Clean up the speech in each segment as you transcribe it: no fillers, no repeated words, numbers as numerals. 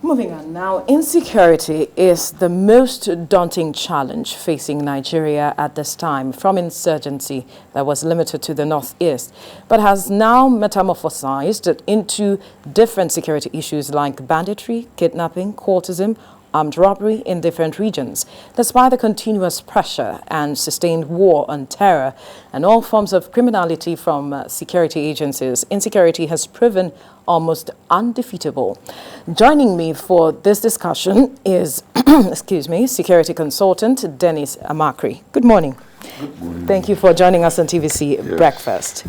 Moving on now, insecurity is the most daunting challenge facing Nigeria at this time, from insurgency that was limited to the northeast, but has now metamorphosized into different security issues like banditry, kidnapping, courtesan, armed robbery in different regions. Despite the continuous pressure and sustained war on terror and all forms of criminality from security agencies, insecurity has proven almost undefeatable. Joining me for this discussion is, excuse me, security consultant Dennis Amakri. Good morning. Good morning. Thank you for joining us on TVC Breakfast.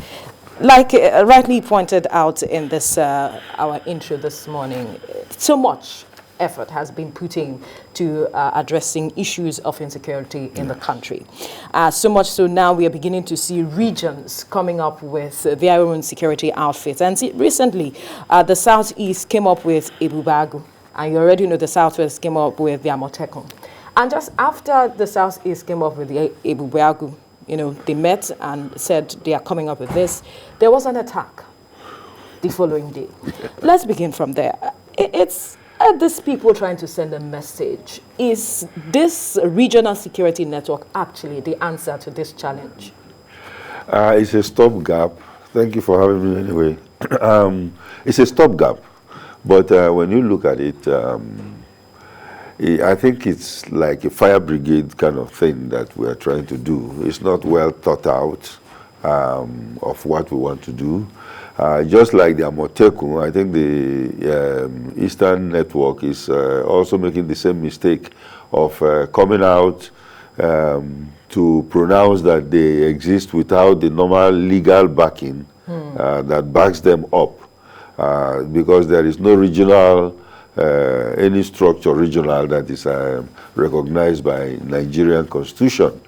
Like rightly pointed out in this our intro this morning, so much effort has been put in to addressing issues of insecurity in the country. So much so now we are beginning to see regions coming up with their own security outfits. And recently, the Southeast came up with Ebubagu, and you already know the Southwest came up with the Amotekun. And just after the Southeast came up with the Ebubagu, you know, they met and said they are coming up with this, there was an attack the following day. Let's begin from there. It's these people trying to send a message. Is this regional security network actually the answer to this challenge? It's a stopgap. Thank you for having me anyway. It's a stopgap. But when you look at it, I think it's like a fire brigade kind of thing that we're trying to do. It's not well thought out of what we want to do. Just like the Amotekun, I think the Eastern Network is also making the same mistake of coming out to pronounce that they exist without the normal legal backing that backs them up, because there is no regional, any structure regional that is recognized by Nigerian constitution.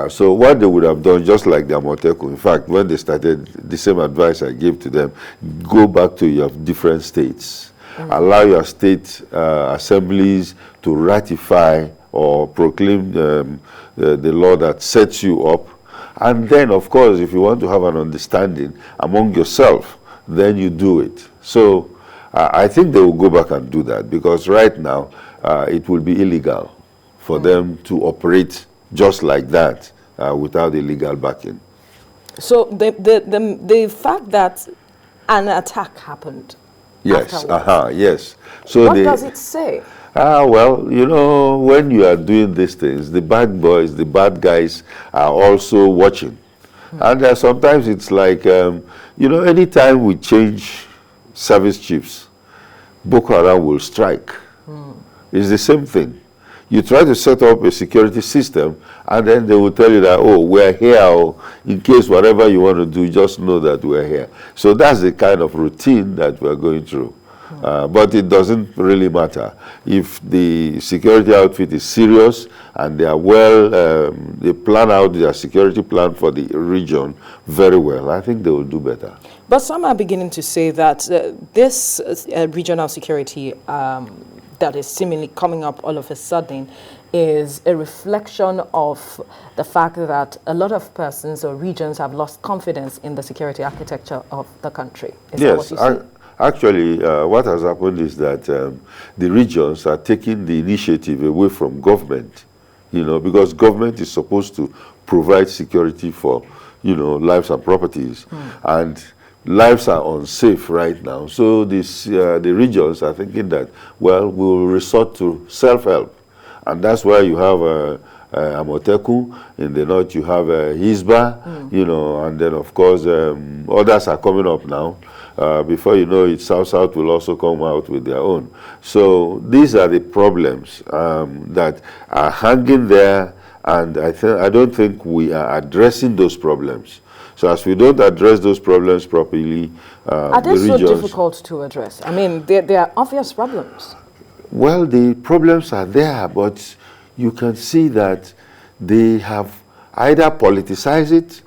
So what they would have done, just like the Amotekun, in fact, when they started, the same advice I gave to them, go back to your different states. Allow your state assemblies to ratify or proclaim the law that sets you up. And then, of course, if you want to have an understanding among yourself, then you do it. So I think they will go back and do that, because right now it will be illegal for them to operate just like that, without the legal backing. So the fact that an attack happened. Yes, yes. So what does it say? Well, you know, when you are doing these things, the bad boys, the bad guys are also watching. And sometimes it's like, you know, anytime we change service chiefs, Boko Haram will strike. It's the same thing. You try to set up a security system, and then they will tell you that, oh, we're here, or in case whatever you want to do, just know that we're here. So that's the kind of routine that we're going through. But it doesn't really matter. If the security outfit is serious and they are well, they plan out their security plan for the region very well, I think they will do better. But some are beginning to say that this regional security that is seemingly coming up all of a sudden is a reflection of the fact that a lot of persons or regions have lost confidence in the security architecture of the country. Is that what you see? Actually, what has happened is that the regions are taking the initiative away from government, you know, because government is supposed to provide security for, you know, lives and properties. And lives are unsafe right now. So the regions are thinking that, well, we will resort to self-help. And that's why you have Amotekun. In the north, you have Hisba, you know, and then, of course, others are coming up now. Before you know it, South will also come out with their own. So these are the problems that are hanging there, and I don't think we are addressing those problems. So as we don't address those problems properly, are they so difficult to address? I mean, there are obvious problems. Well, the problems are there, but you can see that they have either politicized it.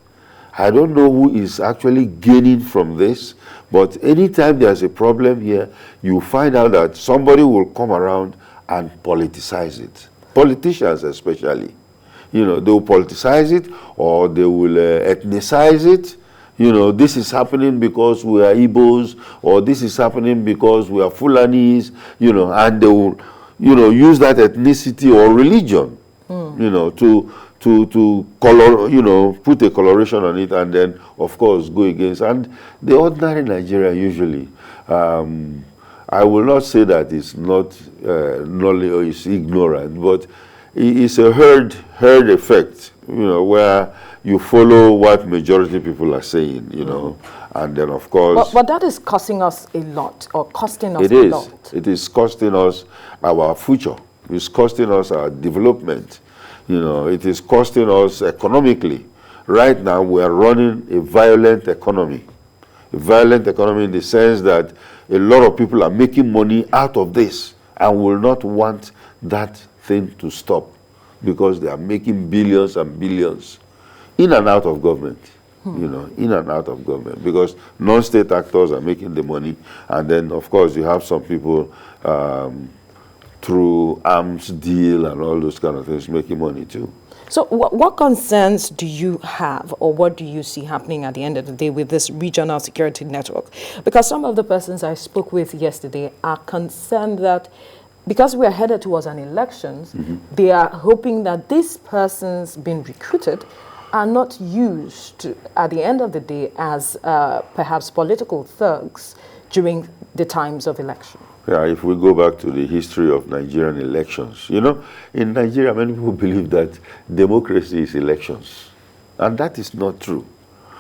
I don't know who is actually gaining from this, but anytime there's a problem here, you find out that somebody will come around and politicize it. Politicians especially. You know, they will politicize it, or they will ethnicize it, You know, this is happening because we are Igbos, or this is happening because we are Fulanis, you know, and they will, you know, use that ethnicity or religion, you know, to color, you know, put a coloration on it, and then, of course, go against. And the ordinary Nigerian usually, I will not say that it's not knowledge or it's ignorant, but it's a herd effect, you know, where you follow what majority people are saying, you know, and then of course... But that is costing us a lot, or costing us a lot. It is costing us our future. It's costing us our development. You know, it is costing us economically. Right now, we are running a violent economy. A violent economy in the sense that a lot of people are making money out of this and will not want that thing to stop because they are making billions and billions in and out of government, you know, in and out of government, because non-state actors are making the money, and then, of course, you have some people through arms deal and all those kind of things making money too. So what concerns do you have, or what do you see happening at the end of the day with this regional security network? Because some of the persons I spoke with yesterday are concerned that because we are headed towards an elections, they are hoping that these persons being recruited are not used at the end of the day as perhaps political thugs during the times of election. Yeah, if we go back to the history of Nigerian elections, you know, in Nigeria, many people believe that democracy is elections. And that is not true.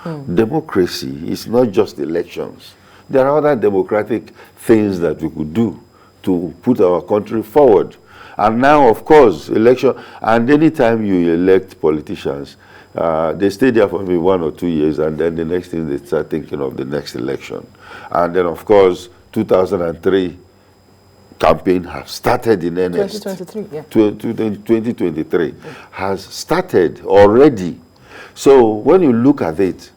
Democracy is not just elections. There are other democratic things that we could do to put our country forward. And now, of course, election, and anytime you elect politicians, they stay there for maybe 1 or 2 years, and then the next thing they start thinking of the next election. And then, of course, 2003 campaign has started in earnest. 2023, yeah. 2023 has started already. So when you look at it,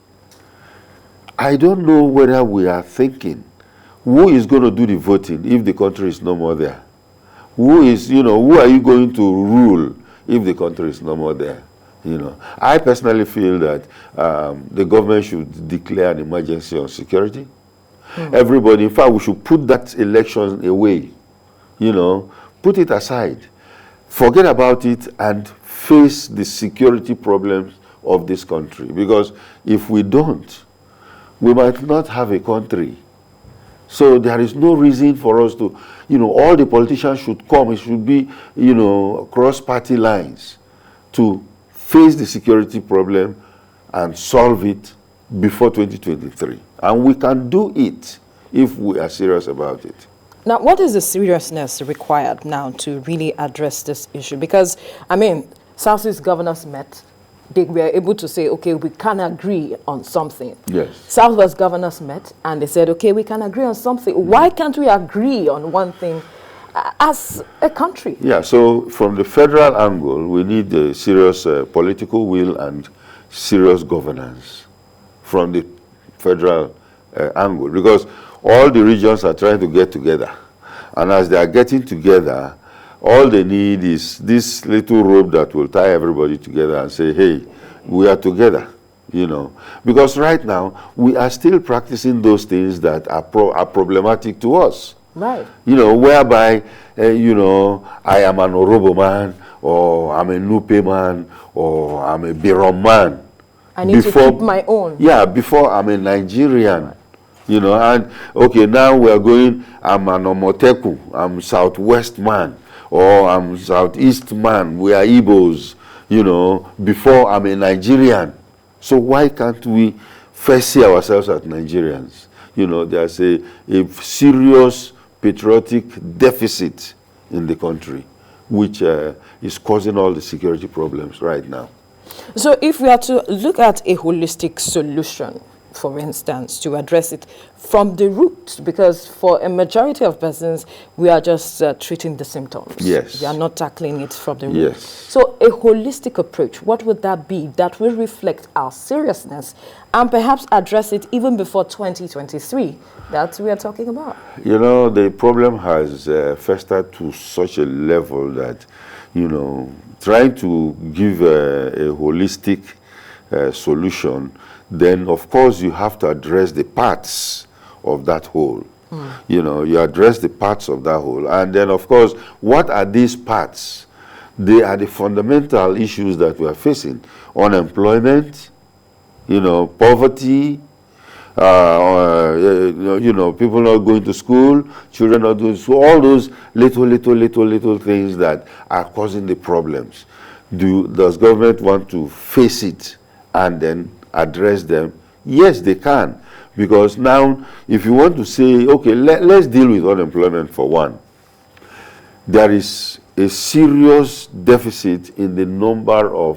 I don't know whether we are thinking, who is going to do the voting if the country is no more there? Who is, you know, who are you going to rule if the country is no more there? You know, I personally feel that the government should declare an emergency on security. Everybody, in fact, we should put that election away. You know, put it aside, forget about it, and face the security problems of this country. Because if we don't, we might not have a country. So there is no reason for us to, you know, all the politicians should come. It should be, you know, across party lines to face the security problem and solve it before 2023. And we can do it if we are serious about it. Now, what is the seriousness required now to really address this issue? Because, I mean, Southeast governors met. They were able to say, okay, we can agree on something. Yes. Southwest governors met and they said, okay, we can agree on something. Why can't we agree on one thing as a country? Yeah, so from the federal angle, we need a serious political will and serious governance from the federal angle, because all the regions are trying to get together. And as they are getting together, all they need is this little rope that will tie everybody together and say, hey, we are together, you know. Because right now, we are still practicing those things that are problematic to us. Right. You know, whereby, you know, I am an Orobo man, or I'm a Nupe man, or I'm a Birom man. I need to keep my own. Yeah, before I'm a Nigerian. Right. You know, and okay, now we are going, I'm an Omoteku, I'm Southwest man, or I'm Southeast man, we are Igbos, you know, before I'm a Nigerian. So why can't we first see ourselves as Nigerians? You know, there's a serious patriotic deficit in the country, which is causing all the security problems right now. So if we are to look at a holistic solution, for instance, to address it from the root, because for a majority of persons, we are just treating the symptoms. Yes. We are not tackling it from the root. Yes. So a holistic approach, what would that be that will reflect our seriousness and perhaps address it even before 2023 that we are talking about? You know, the problem has festered to such a level that, you know, trying to give a holistic solution then of course you have to address the parts of that whole. You know, you address the parts of that whole. And then of course, what are these parts? They are the fundamental issues that we are facing. Unemployment, you know, poverty, you know, people not going to school, children not doing school, all those little things that are causing the problems. Does government want to face it and then address them? Yes, they can. Because now, if you want to say, okay, let's deal with unemployment for one. There is a serious deficit in the number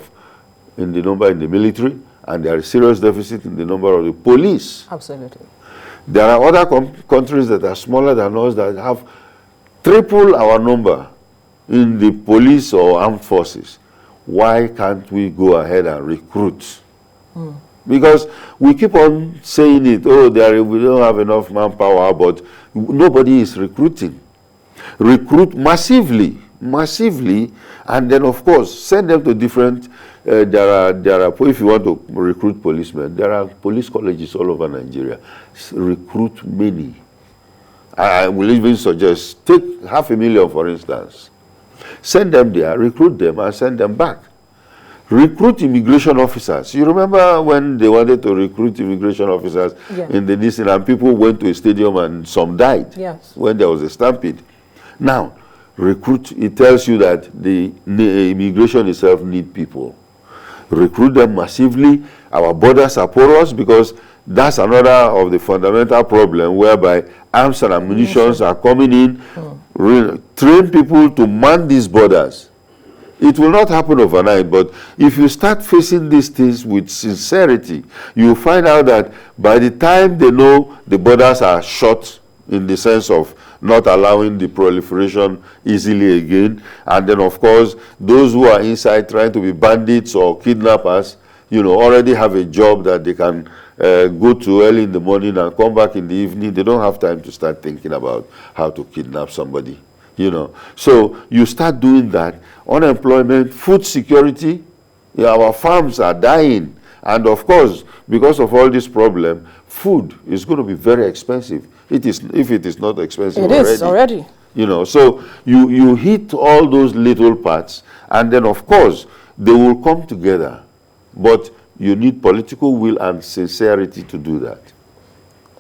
in the military, and there is serious deficit in the number of the police. Absolutely. There are other countries that are smaller than us that have triple our number in the police or armed forces. Why can't we go ahead and recruit? Because we keep on saying it, oh, we don't have enough manpower, but nobody is recruiting. Recruit massively, and then of course send them to different. There are. If you want to recruit policemen, there are police colleges all over Nigeria. Recruit many. I will even suggest take 500,000, for instance. Send them there, recruit them, and send them back. Recruit immigration officers. You remember when they wanted to recruit immigration officers in the Disney, and people went to a stadium and some died when there was a stampede. Now, recruit, it tells you that the immigration itself need people. Recruit them massively. Our borders are porous because that's another of the fundamental problem whereby arms and ammunition are coming in. Train people to man these borders. It will not happen overnight, but if you start facing these things with sincerity, you will find out that by the time they know the borders are shut in the sense of not allowing the proliferation easily again, and then of course those who are inside trying to be bandits or kidnappers, you know, already have a job that they can go to early in the morning and come back in the evening. They don't have time to start thinking about how to kidnap somebody, you know. So you start doing that. Unemployment, food security, our farms are dying, and of course because of all this problem, food is going to be very expensive. It is, if it is not expensive already. It is already. You know, so you hit all those little parts, and then of course they will come together. But you need political will and sincerity to do that.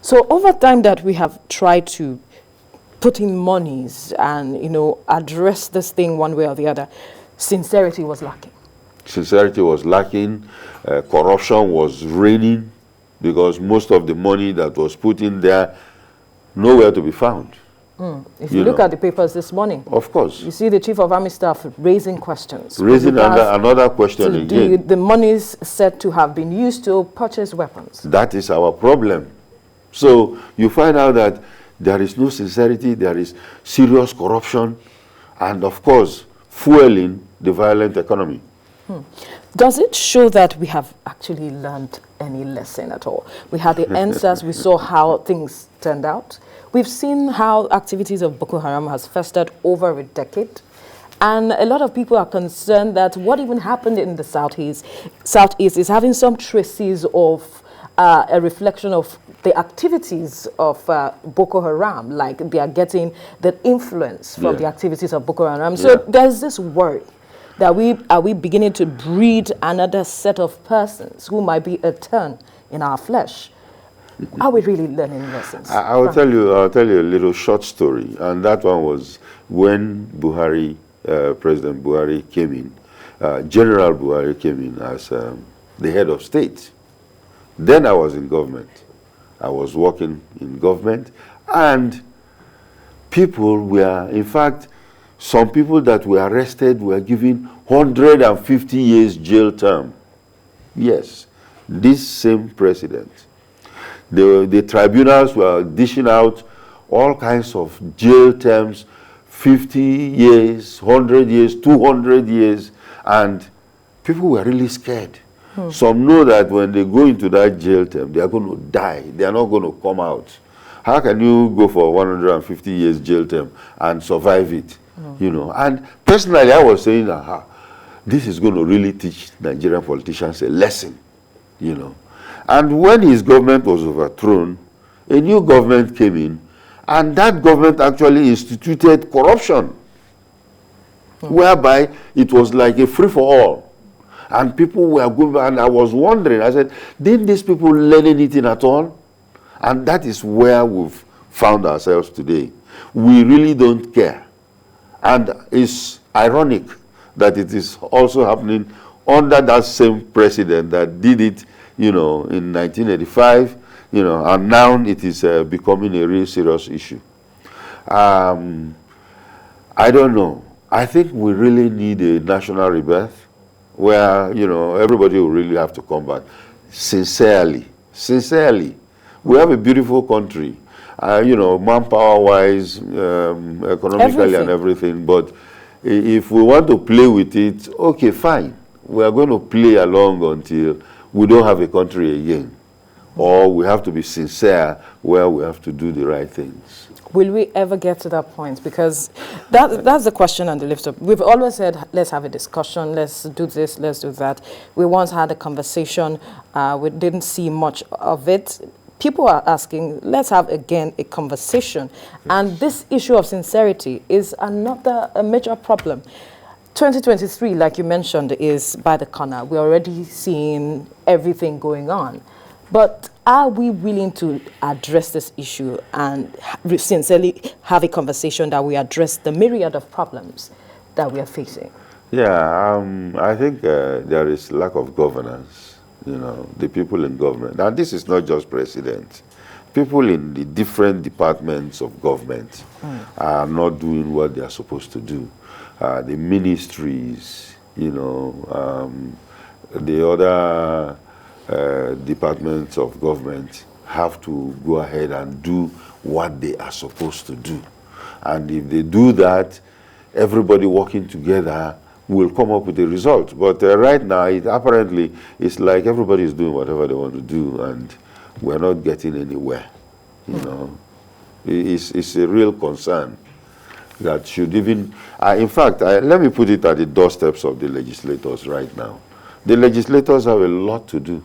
So over time that we have tried to put in monies and, you know, address this thing one way or the other, sincerity was lacking. Sincerity was lacking. Corruption was reigning because most of the money that was put in there, nowhere to be found. If you look at the papers this morning, of course, you see the Chief of Army Staff raising questions. Raising another question again. The monies said to have been used to purchase weapons. That is our problem. So you find out that there is no sincerity, there is serious corruption, and of course, fueling the violent economy. Does it show that we have actually learned any lesson at all? We had the answers, we saw how things turned out. We've seen how activities of Boko Haram has festered over a decade. And a lot of people are concerned that what even happened in the Southeast is having some traces of a reflection of the activities of Boko Haram, like they are getting the influence from the activities of Boko Haram. So there's this worry that are we beginning to breed another set of persons who might be a turn in our flesh? Are we really learning lessons? I'll tell you a little short story, and that one was when President Buhari came in. General Buhari came in as the head of state. Then I was in government. I was working in government, and people were, in fact, some people that were arrested were given 150 years jail term. Yes, this same president. The tribunals were dishing out all kinds of jail terms, 50 years, 100 years, 200 years, and people were really scared. Some know that when they go into that jail term, they are going to die. They are not going to come out. How can you go for 150 years jail term and survive it? You know, and personally, I was saying, this is going to really teach Nigerian politicians a lesson, you know. And when his government was overthrown, a new government came in, and that government actually instituted corruption, whereby it was like a free-for-all. And people were going, and I was wondering, I said, didn't these people learn anything at all? And that is where we've found ourselves today. We really don't care. And it's ironic that it is also happening under that same president that did it, you know, in 1985, you know, and now it is becoming a real serious issue. I don't know. I think we really need a national rebirth where, you know, everybody will really have to come back sincerely. Sincerely. We have a beautiful country, you know, manpower-wise, economically and everything, but if we want to play with it, okay, fine. We are going to play along until we don't have a country again. Or we have to be sincere where we have to do the right things. Will we ever get to that point? Because that's the question on the lift up. We've always said, let's have a discussion, let's do this, let's do that. We once had a conversation, we didn't see much of it. People are asking, let's have again a conversation. And this issue of sincerity is another major problem. 2023, like you mentioned, is by the corner. We're already seeing everything going on. But are we willing to address this issue and sincerely have a conversation that we address the myriad of problems that we are facing? Yeah, I think there is lack of governance, you know, the people in government. And this is not just president. People in the different departments of government are not doing what they are supposed to do. The ministries, you know, the other departments of government have to go ahead and do what they are supposed to do. And if they do that, everybody working together will come up with a result. But right now, apparently, it's like everybody is doing whatever they want to do, and we're not getting anywhere. You know, it's a real concern that should even, in fact, let me put it at the doorsteps of the legislators right now. The legislators have a lot to do.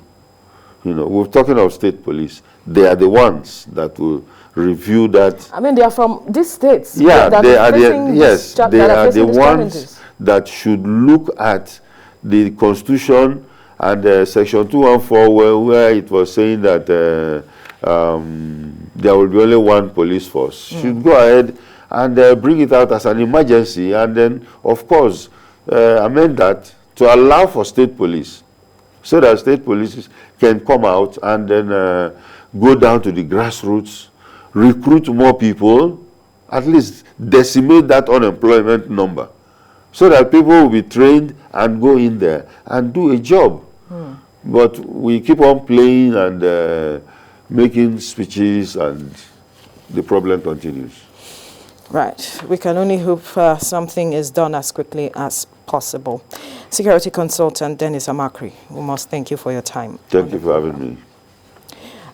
You know, we're talking of state police. They are the ones that will review that. I mean, they are from these states. Yeah, they are the ones challenges that should look at the Constitution and Section 214, where it was saying that there will be only one police force. Should go ahead and bring it out as an emergency, and then, of course, amend that to allow for state police, so that state police can come out and then go down to the grassroots, recruit more people, at least decimate that unemployment number, so that people will be trained and go in there and do a job. But we keep on playing and making speeches, and the problem continues. Right. We can only hope something is done as quickly as possible. Security consultant Dennis Amakri, we must thank you for your time. Thank you for having me.